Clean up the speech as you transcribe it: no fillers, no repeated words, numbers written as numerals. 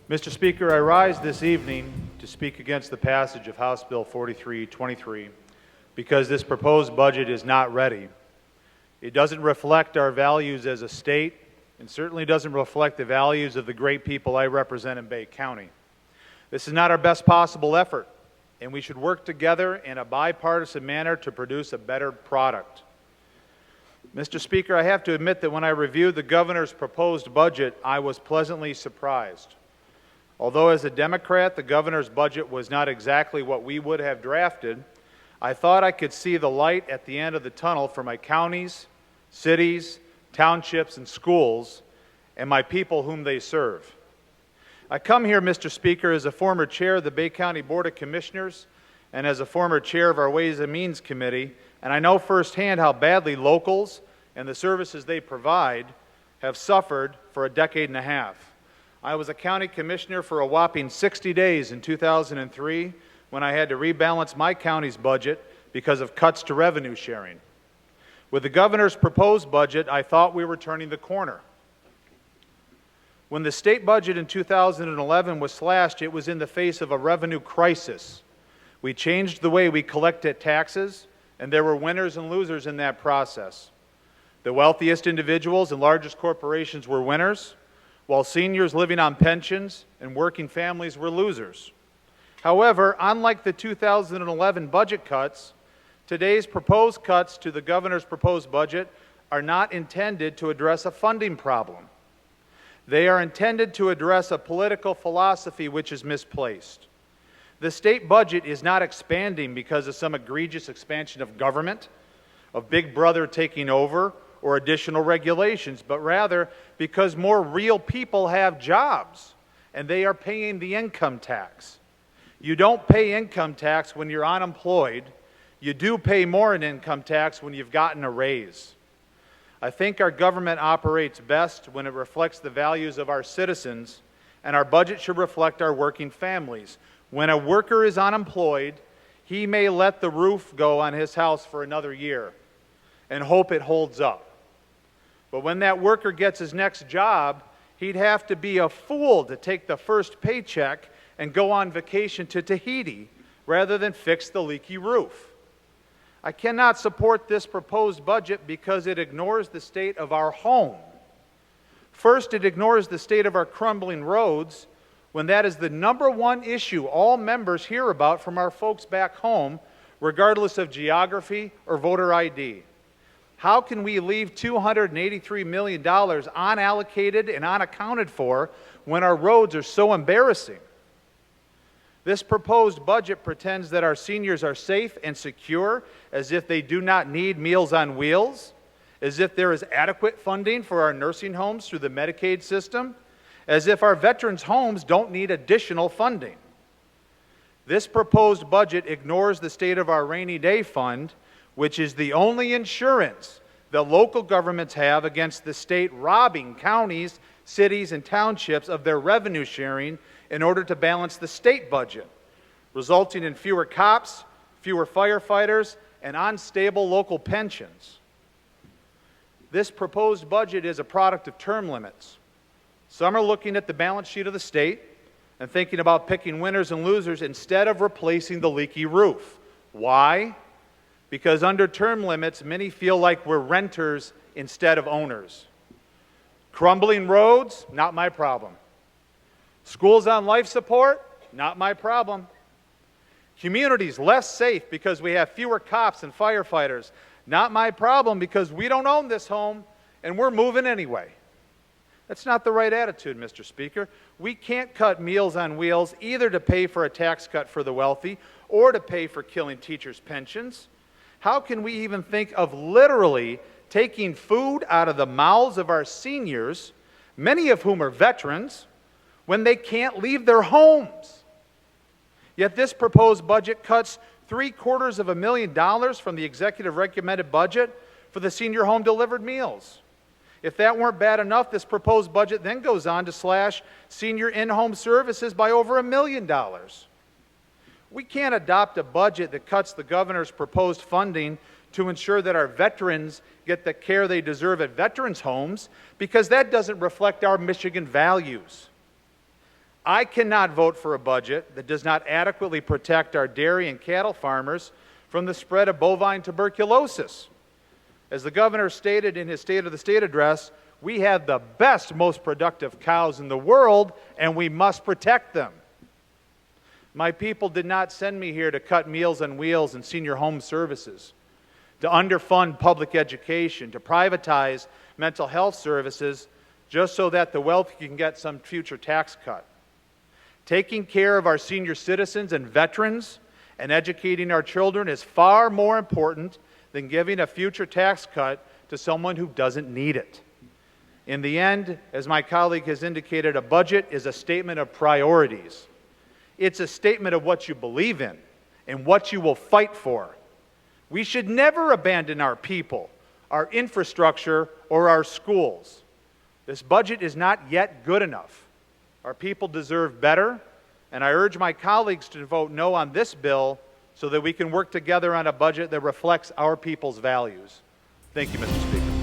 Mr. Speaker, I rise this evening to speak against the passage of House Bill 4323 because this proposed budget is not ready. It doesn't reflect our values as a state and certainly doesn't reflect the values of the great people I represent in Bay County. This is not our best possible effort, and we should work together in a bipartisan manner to produce a better product. Mr. Speaker, I have to admit that when I reviewed the governor's proposed budget, I was pleasantly surprised. Although as a Democrat, the governor's budget was not exactly what we would have drafted, I thought I could see the light at the end of the tunnel for my counties, cities, townships, and schools, and my people whom they serve. I come here, Mr. Speaker, as a former chair of the Bay County Board of Commissioners and as a former chair of our Ways and Means Committee, and I know firsthand how badly locals and the services they provide have suffered for a decade and a half. I was a county commissioner for a whopping 60 days in 2003 when I had to rebalance my county's budget because of cuts to revenue sharing. With the governor's proposed budget, I thought we were turning the corner. When the state budget in 2011 was slashed, it was in the face of a revenue crisis. We changed the way we collected taxes, and there were winners and losers in that process. The wealthiest individuals and largest corporations were winners, while seniors living on pensions and working families were losers. However, unlike the 2011 budget cuts, today's proposed cuts to the governor's proposed budget are not intended to address a funding problem. They are intended to address a political philosophy which is misplaced. The state budget is not expanding because of some egregious expansion of government, of Big Brother taking over, or additional regulations, but rather because more real people have jobs and they are paying the income tax. You don't pay income tax when you're unemployed. You do pay more in income tax when you've gotten a raise. I think our government operates best when it reflects the values of our citizens, and our budget should reflect our working families. When a worker is unemployed, he may let the roof go on his house for another year and hope it holds up. But when that worker gets his next job, he'd have to be a fool to take the first paycheck and go on vacation to Tahiti rather than fix the leaky roof. I cannot support this proposed budget because it ignores the state of our home. First, it ignores the state of our crumbling roads when that is the number one issue all members hear about from our folks back home, regardless of geography or voter ID. How can we leave $283 million unallocated and unaccounted for when our roads are so embarrassing? This proposed budget pretends that our seniors are safe and secure, as if they do not need Meals on Wheels, as if there is adequate funding for our nursing homes through the Medicaid system, as if our veterans' homes don't need additional funding. This proposed budget ignores the state of our rainy day fund, which is the only insurance that local governments have against the state robbing counties, cities, and townships of their revenue sharing in order to balance the state budget, resulting in fewer cops, fewer firefighters, and unstable local pensions. This proposed budget is a product of term limits. Some are looking at the balance sheet of the state and thinking about picking winners and losers instead of replacing the leaky roof. Why? Because under term limits, many feel like we're renters instead of owners. Crumbling roads, not my problem. Schools on life support, not my problem. Communities less safe because we have fewer cops and firefighters, not my problem because we don't own this home and we're moving anyway. That's not the right attitude, Mr. Speaker. We can't cut Meals on Wheels either to pay for a tax cut for the wealthy or to pay for killing teachers' pensions. How can we even think of literally taking food out of the mouths of our seniors, many of whom are veterans, when they can't leave their homes? Yet this proposed budget cuts $750,000 from the executive recommended budget for the senior home delivered meals. If that weren't bad enough, this proposed budget then goes on to slash senior in-home services by over $1 million. We can't adopt a budget that cuts the governor's proposed funding to ensure that our veterans get the care they deserve at veterans' homes because that doesn't reflect our Michigan values. I cannot vote for a budget that does not adequately protect our dairy and cattle farmers from the spread of bovine tuberculosis. As the governor stated in his State of the State address, we have the best, most productive cows in the world, and we must protect them. My people did not send me here to cut Meals on Wheels and senior home services, to underfund public education, to privatize mental health services, just so that the wealthy can get some future tax cut. Taking care of our senior citizens and veterans and educating our children is far more important than giving a future tax cut to someone who doesn't need it. In the end, as my colleague has indicated, a budget is a statement of priorities. It's a statement of what you believe in and what you will fight for. We should never abandon our people, our infrastructure, or our schools. This budget is not yet good enough. Our people deserve better, and I urge my colleagues to vote no on this bill so that we can work together on a budget that reflects our people's values. Thank you, Mr. Speaker.